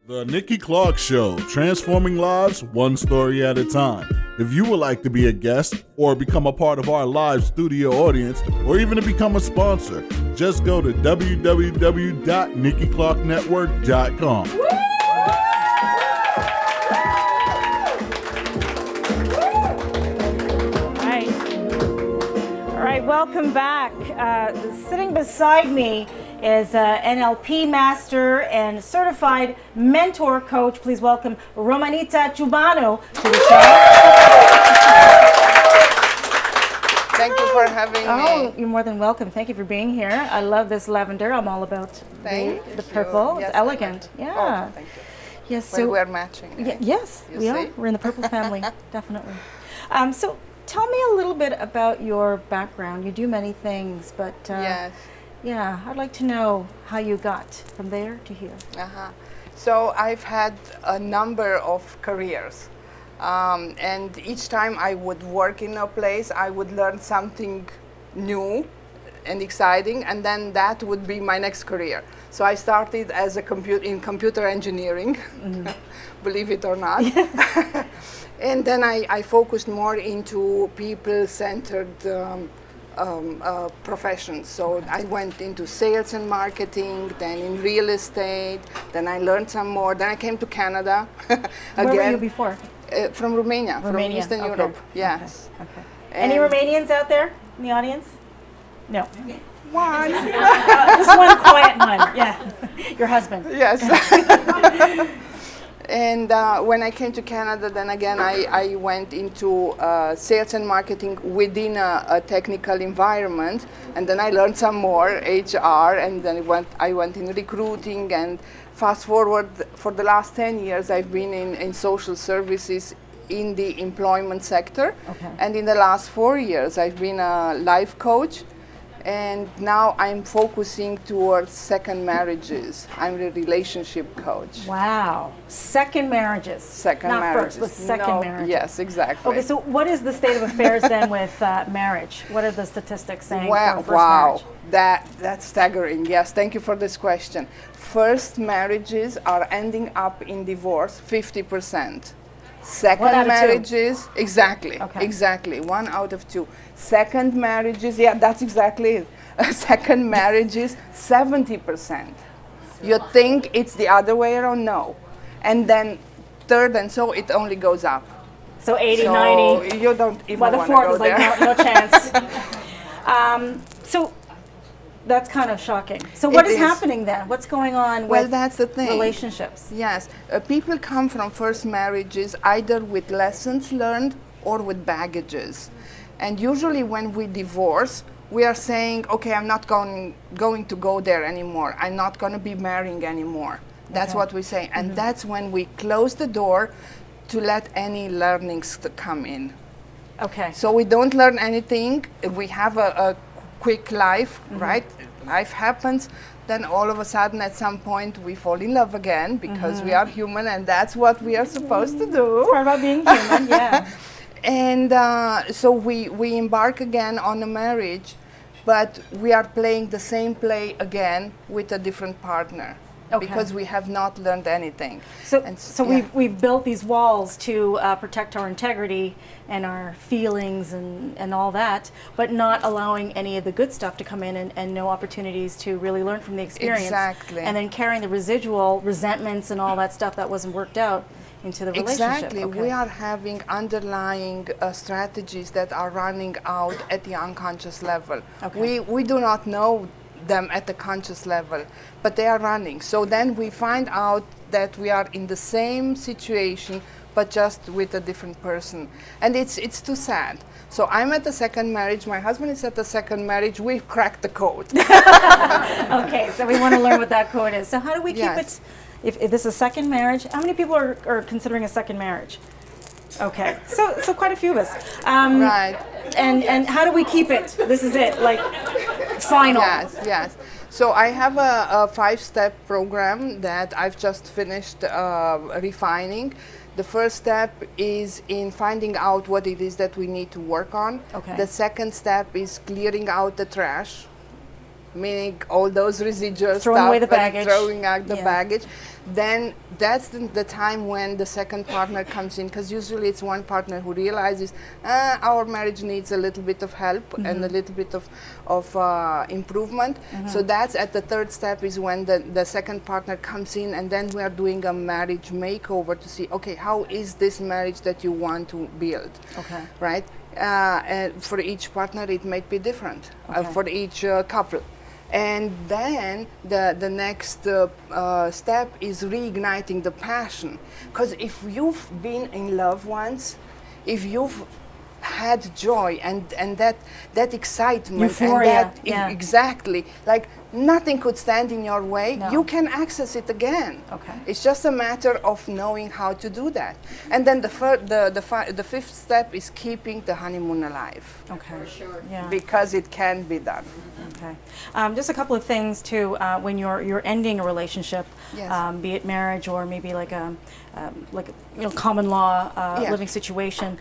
The Nikki Clarke Show, transforming lives one story at a time. If you would like to be a guest or become a part of our live studio audience or even to become a sponsor, just go to www.nikkiClarkenetwork.com. All right, welcome back. Sitting beside me is NLP master and certified mentor coach. Please welcome ROMANITA CIOBANU to the show. Thank you for having me. Oh, you're more than welcome. Thank you for being here. I love this lavender. I'm all about the purple. Yes, it's elegant. like Yeah. Oh, thank you. Yes. Well, So we're matching. yes, You we are. see? We're in the purple family, definitely. So tell me a little bit about your background. You do many things, but Yes. yeah, I'd like to know how you got from there to here. So I've had a number of careers. And each time I would work in a place, I would learn something new and exciting, and then that would be my next career. So I started as in computer engineering, believe it or not. And then I focused more into people-centered professions. So I went into sales and marketing, then in real estate, then I learned some more. Then I came to Canada. Where were you before? From Romania, from Eastern okay. Europe, yes. Okay. Any Romanians out there in the audience? No. One. Just one quiet one. Yeah. Your husband. Yes. And when I came to Canada, then again, I went into sales and marketing within a technical environment, and then I learned some more HR, and then I went in recruiting, and fast forward, for the last 10 years, I've been in social services in the employment sector. Okay. And in the last 4 years, I've been a life coach. And now I'm focusing towards second marriages. I'm a relationship coach. Wow. Second marriages. Second Not marriages. first, but second marriages. Yes, exactly. Okay, so what is the state of affairs then with marriage? What are the statistics saying Wow, for first marriage? that's staggering. Yes, thank you for this question. First marriages are ending up in divorce, 50%. Second 1 out of 2. marriages, exactly, Okay. exactly, 1 out of 2. Second marriages, yeah, that's exactly it. Second marriages, 70%. You think it's the other way around? No. And then third, and so it only goes up. So 80, So 90. you don't even Well, the want to fourth go is like there. no chance. So that's kind of shocking. So what It is is. happening then? What's going on Well, with that's the thing. relationships? Yes, people come from first marriages either with lessons learned or with baggages. And usually when we divorce, we are saying, okay, I'm not going to go there anymore. I'm not going to be marrying anymore. That's Okay. what we say. And that's when we close the door to let any learnings to come in. Okay. So we don't learn anything. We have a quick life, right? Life happens. Then all of a sudden, at some point, we fall in love again because we are human, and that's what we are supposed to do. Part about being human, yeah. And so we embark again on a marriage, but we are playing the same play again with a different partner. Okay. Because we have not learned anything. So, And so we've built these walls to protect our integrity and our feelings and all that, but not allowing any of the good stuff to come in and no opportunities to really learn from the experience. Exactly. And then carrying the residual resentments and all that stuff that wasn't worked out into the relationship. Exactly. Okay. We are having underlying strategies that are running out at the unconscious level. Okay. We do not know them at the conscious level, but they are running. So then we find out that we are in the same situation, but just with a different person. And it's too sad. So I'm at the second marriage, my husband is at the second marriage, we've cracked the code. Okay, so we want to learn what that code is. So how do we keep Yes. it, if this is a second marriage, how many people are considering a second marriage? Okay, so quite a few of us. Right. And how do we keep it? This is it, like final. Yes, yes. So I have a 5-step program that I've just finished refining. The first step is in finding out what it is that we need to work on. Okay. The second step is clearing out the trash. meaning all those residual Throwing stuff away the and baggage. throwing out the Yeah. baggage, then that's the time when the second partner comes in, because usually it's one partner who realizes our marriage needs a little bit of help and a little bit of improvement. So that's at the third step is when the second partner comes in, and then we are doing a marriage makeover to see, okay, how is this marriage that you want to build, Okay. right? And for each partner it might be different, Okay. for each couple. And then the next step is reigniting the passion. Because if you've been in love once, if you've had joy and that excitement, Euphoria, and that yeah. exactly, like nothing could stand in your way, No. you can access it again. Okay. It's just a matter of knowing how to do that. And then the fifth step is keeping the honeymoon alive, Okay. For sure. Yeah. because it can be done. Okay. Just a couple of things too. When you're ending a relationship, Yes. be it marriage or maybe like a common law Yeah. living situation,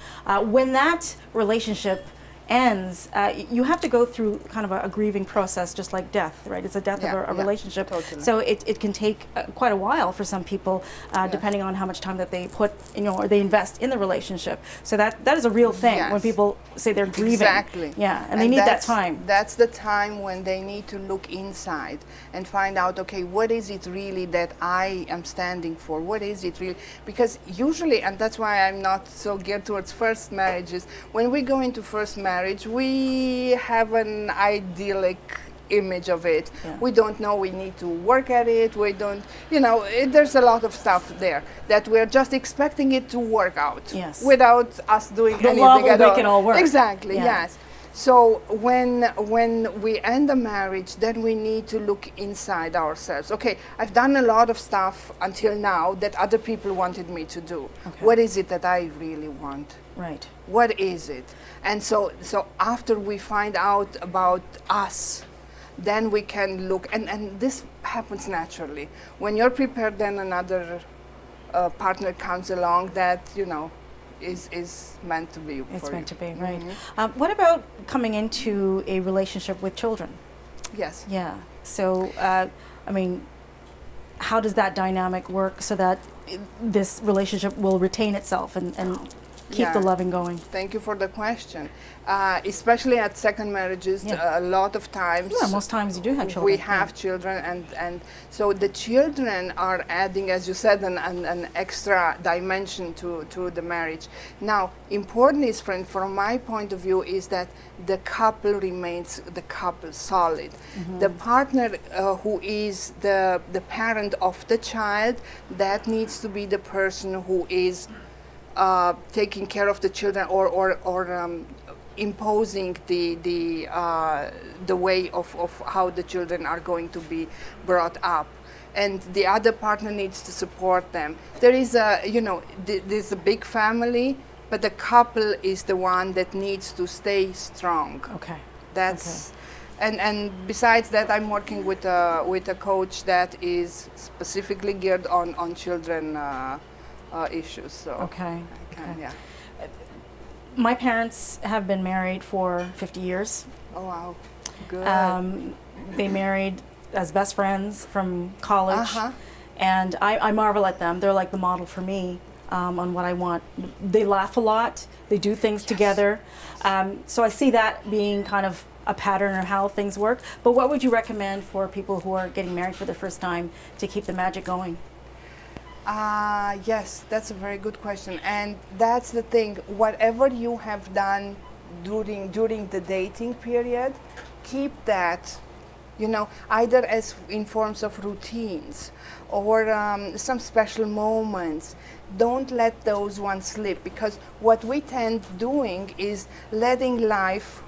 when that relationship ends, you have to go through kind of a grieving process, just like death, right? It's a death Yeah, of a yeah, relationship. totally. So it can take quite a while for some people, depending on how much time that they put, or they invest in the relationship. So that is a real thing when Yes. people say they're grieving. Exactly. Yeah, and they need that that's- time. That's the time when they need to look inside and find out, okay, what is it really that I am standing for? What is it really? Because usually, and that's why I'm not so geared towards first marriages, when we go into first marriage, we have an idyllic image of it. Yeah. We don't know, we need to work at it, we don't, there's a lot of stuff there that we're just expecting it to work out, Yes. without us doing The anything love will at make all. it all work. Exactly, Yeah. yes. So when we end a marriage, then we need to look inside ourselves. Okay, I've done a lot of stuff until now that other people wanted me to do. Okay. What is it that I really want? Right. What is it? And so after we find out about us, then we can look, and this happens naturally. When you're prepared, then another partner comes along that, is meant to be It's for meant to you. be, right. What about coming into a relationship with children? Yes. Yeah. So, how does that dynamic work so that this relationship will retain itself and keep the Yeah. loving going? Thank you for the question. Especially at second marriages, Yeah. a lot of times Yeah, most times you do have children. we have children, and so the children are adding, as you said, an extra dimension to the marriage. Now, important is, from my point of view, is that the couple remains the couple solid. The partner who is the parent of the child, that needs to be the person who is taking care of the children or imposing the way of how the children are going to be brought up, and the other partner needs to support them. There is there's a big family, but the couple is the one that needs to stay strong. Okay. That's and besides that, I'm working with a coach that is specifically geared on children issues. So Okay. I can, Okay. yeah. My parents have been married for 50 years. Oh wow, good. They married as best friends from college, Uh-huh. and I marvel at them. They're like the model for me on what I want. They laugh a lot. They do things together. So I see that being kind of a pattern of how things work. But what would you recommend for people who are getting married for the first time to keep the magic going? Yes, that's a very good question, and that's the thing. Whatever you have done during the dating period, keep that, either as in forms of routines or some special moments. Don't let those ones slip, because what we tend doing is letting life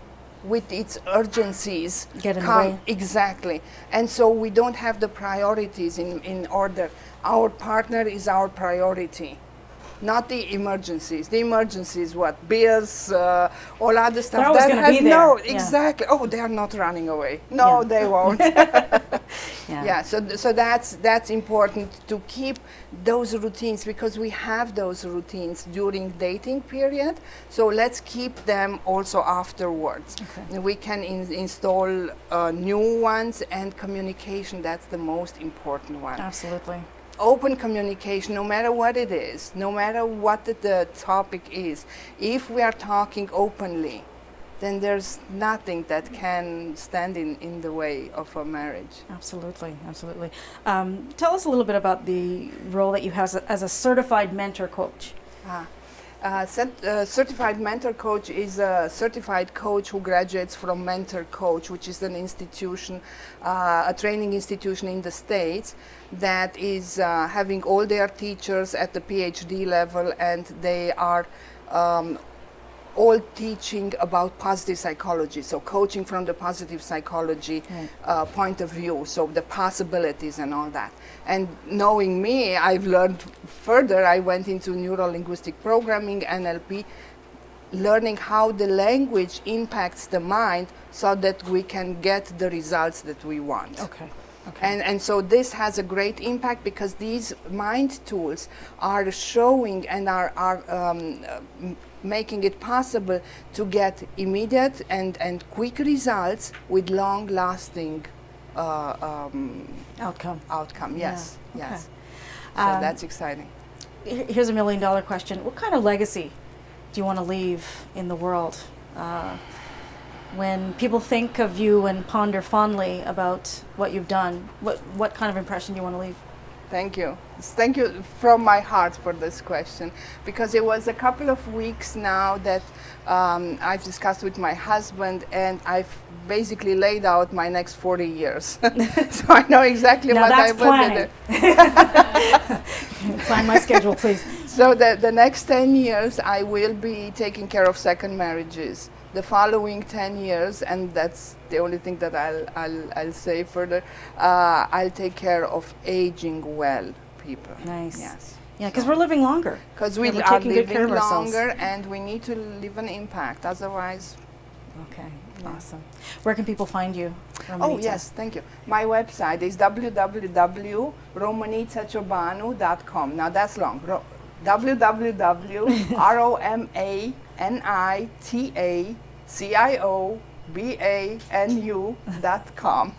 with its urgencies Get in the come. way. Exactly. And so we don't have the priorities in order. Our partner is our priority, not the emergencies. The emergencies, what? Bills, all other stuff. They're always that gonna has be there. no, Yeah. exactly. Oh, they are not running away. No, Yeah. they won't. Yeah, so that's important to keep those routines, because we have those routines during dating period. So let's keep them also afterwards. Okay. We can install new ones, and communication, that's the most important one. Absolutely. Open communication, no matter what it is, no matter what the topic is. If we are talking openly, then there's nothing that can stand in the way of a marriage. Absolutely, absolutely. Tell us a little bit about the role that you have as a certified mentor coach. Certified mentor coach is a certified coach who graduates from Mentor Coach, which is an institution, a training institution in the States that is having all their teachers at the PhD level, and they are all teaching about positive psychology, so coaching from the positive psychology point of view, so the possibilities and all that. And knowing me, I've learned further. I went into neuro-linguistic programming, NLP, learning how the language impacts the mind so that we can get the results that we want. Okay. Okay. And so this has a great impact, because these mind tools are showing and are making it possible to get immediate and quick results with long-lasting Outcome. Yes, Yeah. yes. Okay. So that's exciting. Here's $1 million question. What kind of legacy do you want to leave in the world? When people think of you and ponder fondly about what you've done, what kind of impression do you want to leave? Thank you. Thank you from my heart for this question, because it was a couple of weeks now that I've discussed with my husband, and I've basically laid out my next 40 years. So I know exactly now what I that's want planning. to do. Plan my schedule, please. So the next 10 years I will be taking care of second marriages. The following 10 years, and that's the only thing that I'll say further, I'll take care of aging well people. Nice. Yes. Yeah, because we're living longer. Because we we're are taking good care living of ourselves. longer, and we need to leave an impact. Otherwise, Okay, Yeah. awesome. Where can people find you, Romanita? oh yes, thank you. My website is www.romanitaciobanu.com. Now that's long. www.romanitaciobanu.com.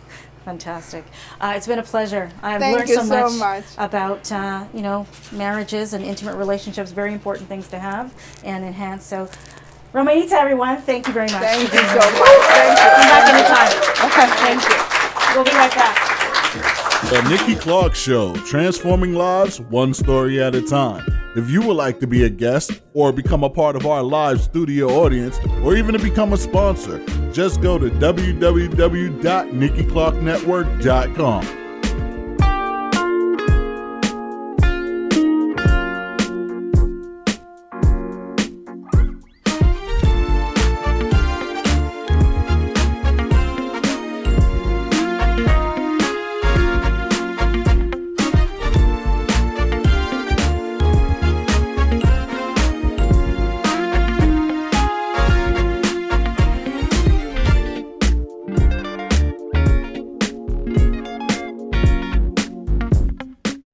Fantastic. It's been a pleasure. I've Thank learned you so so much, much. about marriages and intimate relationships. Very important things to have and enhance. So, Romanita, everyone, thank you very much. Thank you so much. Thank you. Come back anytime. Okay, thank you. We'll be right back. The Nikki Clarke Show, transforming lives one story at a time. If you would like to be a guest or become a part of our live studio audience, or even to become a sponsor, just go to www.NikkiClarkeNetwork.com.